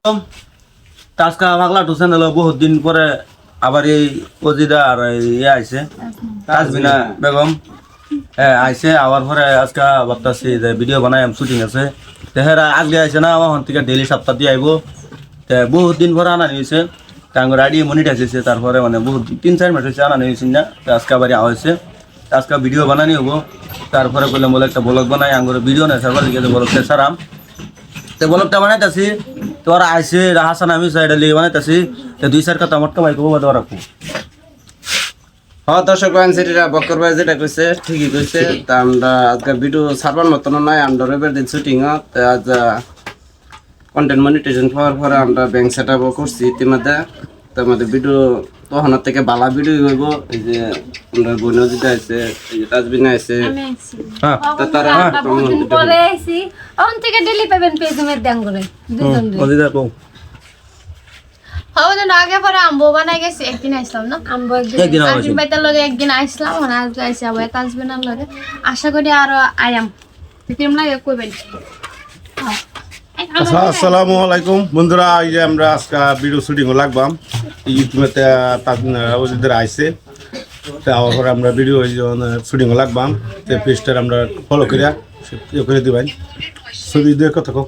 আজকে পাগলা to channel বহুত দিন পরে আবার এই অজিদা আর ইয়ে আইছে তাজবিনা বেগম আইছে আবার পরে আজকে ভাবতেছি যে ভিডিও বানাই শুটিং আছে তেহেরা আজকে আইছে না আমার থেকে ডেইলি সপ্তাহ দিয়ে আইব বহুত দিন পরে আনা নিয়েছে কাঙ্গর আইডি মনিটাইজ হয়েছে তারপরে মানে বহুত 3-4 মাস হয়েছে আনা নিয়েছি না আজকে আবার আওয়া হয়েছে আজকে ভিডিও বানানি হবো তারপরে বললাম বলে একটা ব্লগ বানাই আঙ্গুর ভিডিও নেই সার্ভার দিকে ব্লগটা সারাম তো ব্লগটা বানাইতেছি তোর আইসে হাসান আমি সাইডে লিগে বানাইতেছি তো 2-4 কথা মটকা ভাই কবো বাদ রাখবো হ্যাঁ দর্শক সেটা বক্কর ভাই যেটা কইছে ঠিকই কইছে তা আমরা আজকে ভিডিও ছাড়বার মতন নাই আমরা রবিবার দিন শুটিং আজ কন্টেন্ট মনিটাইজেশন পাওয়ার পরে আমরা ব্যাংক সেট আপও করছি ইতিমধ্যে তো আমাদের ভিডিও তখন থেকে বালা ভিডিও হইব এই যে আমরা বোনও যেটা আছে এই যে তাজবিনা আছে হ্যাঁ তো তারা বহুদিন পরে আইছি অন থেকে ডেলি পাবেন পেজমের দাম করে দুজন অজিদা কও হওয়া আগে পরে আম্বো বানাই গেছি একদিন আসলাম না আমবো একদিন আওয়া হয়েছে। বাইতার লগে একদিন আসলাম মানে আজকে আইসি আবার তাজবে না লগে আশা করি আরো আয়াম ক্রিম লাগে কইবেন আসসালামু আলাইকুম বন্ধুরা এই যে আমরা আজকে ভিডিও শুটিং লাগবাম ইউটিউবেতে ওদের আইছে তো আবার আমরা ভিডিও শুটিং লাগবাম তো পেজটার আমরা ফলো করে দিবেন ছবি দিয়ে কথা কো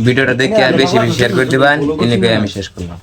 ভিডিওটা দেখে আর বেশি বেশি শেয়ার করে দিবেন এনে আমি শেষ করলাম।